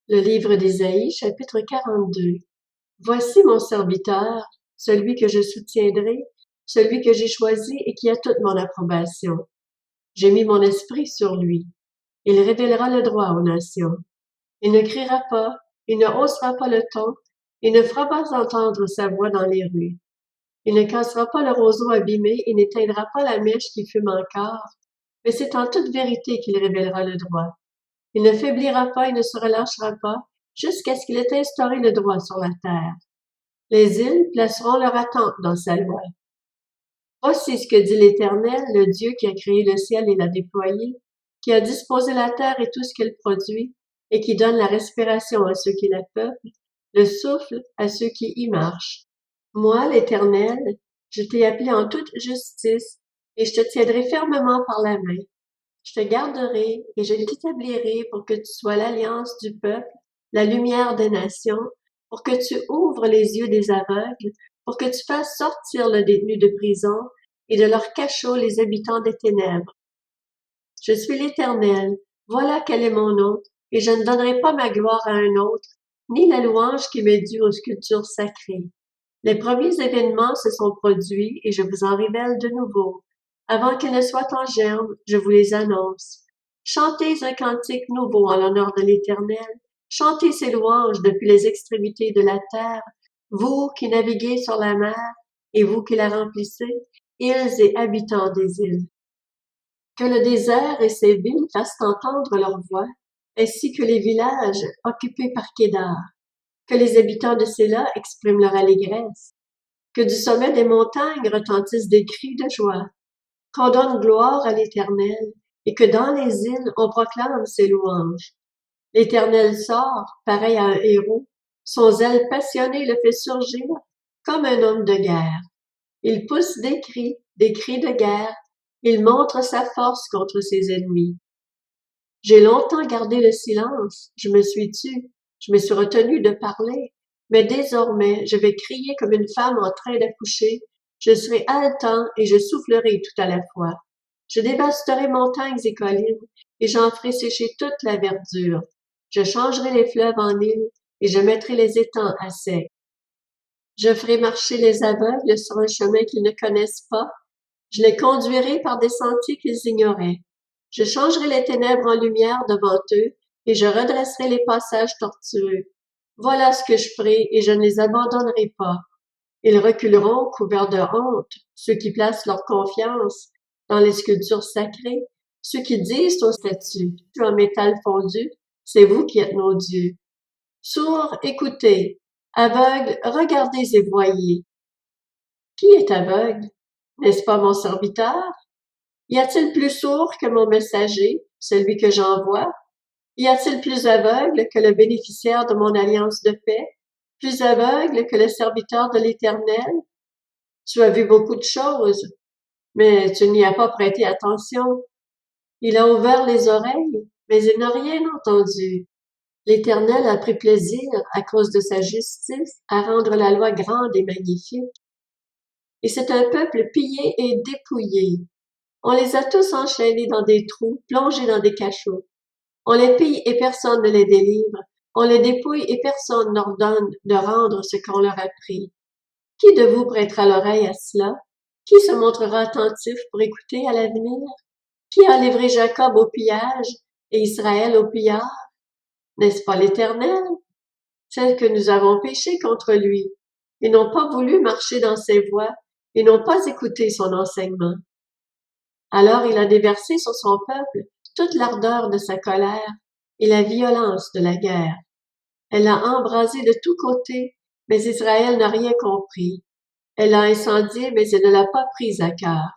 Le livre d'Ésaïe, chapitre 42. Voici mon serviteur, celui que je soutiendrai, celui que j'ai choisi et qui a toute mon approbation. J'ai mis mon esprit sur lui. Il révélera le droit aux nations. Il ne criera pas, il ne haussera pas le ton, il ne fera pas entendre sa voix dans les rues. Il ne cassera pas le roseau abîmé et n'éteindra pas la mèche qui fume encore, mais c'est en toute vérité qu'il révélera le droit. Il ne faiblira pas et ne se relâchera pas, jusqu'à ce qu'il ait instauré le droit sur la terre. Les îles placeront leur attente dans sa loi. Voici ce que dit l'Éternel, le Dieu qui a créé le ciel et l'a déployé, qui a disposé la terre et tout ce qu'elle produit, et qui donne la respiration à ceux qui la peuplent, le souffle à ceux qui y marchent. Moi, l'Éternel, je t'ai appelé en toute justice, et je te tiendrai fermement par la main. Je te garderai et je t'établirai pour que tu sois l'alliance du peuple, la lumière des nations, pour que tu ouvres les yeux des aveugles, pour que tu fasses sortir le détenu de prison et de leur cachot les habitants des ténèbres. Je suis l'Éternel, voilà quel est mon nom, et je ne donnerai pas ma gloire à un autre, ni la louange qui m'est due aux sculptures sacrées. Les premiers événements se sont produits et je vous en révèle de nouveau. Avant qu'ils ne soient en germe, je vous les annonce. Chantez un cantique nouveau en l'honneur de l'Éternel. Chantez ses louanges depuis les extrémités de la terre, vous qui naviguez sur la mer et vous qui la remplissez, îles et habitants des îles. Que le désert et ses villes fassent entendre leur voix, ainsi que les villages occupés par Kédar. Que les habitants de Séla expriment leur allégresse. Que du sommet des montagnes retentissent des cris de joie. Qu'on donne gloire à l'Éternel, et que dans les îles on proclame ses louanges. L'Éternel sort, pareil à un héros, son zèle passionné le fait surgir comme un homme de guerre. Il pousse des cris de guerre, il montre sa force contre ses ennemis. J'ai longtemps gardé le silence, je me suis tue, je me suis retenue de parler, mais désormais je vais crier comme une femme en train d'accoucher, je serai haletant et je soufflerai tout à la fois. Je dévasterai montagnes et collines, et j'en ferai sécher toute la verdure. Je changerai les fleuves en îles, et je mettrai les étangs à sec. Je ferai marcher les aveugles sur un chemin qu'ils ne connaissent pas, je les conduirai par des sentiers qu'ils ignoraient. Je changerai les ténèbres en lumière devant eux, et je redresserai les passages tortueux. Voilà ce que je ferai, et je ne les abandonnerai pas. Ils reculeront couverts de honte, ceux qui placent leur confiance dans les sculptures sacrées, ceux qui disent aux statues en métal fondu, c'est vous qui êtes nos dieux. Sourds, écoutez. Aveugles, regardez et voyez. Qui est aveugle? N'est-ce pas mon serviteur? Y a-t-il plus sourd que mon messager, celui que j'envoie? Y a-t-il plus aveugle que le bénéficiaire de mon alliance de paix? Plus aveugle que le serviteur de l'Éternel? Tu as vu beaucoup de choses, mais tu n'y as pas prêté attention. Il a ouvert les oreilles, mais il n'a rien entendu. L'Éternel a pris plaisir, à cause de sa justice, à rendre la loi grande et magnifique. Et c'est un peuple pillé et dépouillé. On les a tous enchaînés dans des trous, plongés dans des cachots. On les pille et personne ne les délivre. On les dépouille et personne n'ordonne de rendre ce qu'on leur a pris. Qui de vous prêtera l'oreille à cela? Qui se montrera attentif pour écouter à l'avenir? Qui a livré Jacob au pillage et Israël au pillard? N'est-ce pas l'Éternel? C'est que nous avons péché contre lui. Ils n'ont pas voulu marcher dans ses voies, ils n'ont pas écouté son enseignement. Alors il a déversé sur son peuple toute l'ardeur de sa colère et la violence de la guerre. Elle l'a embrasé de tous côtés, mais Israël n'a rien compris. Elle l'a incendié, mais elle ne l'a pas pris à cœur.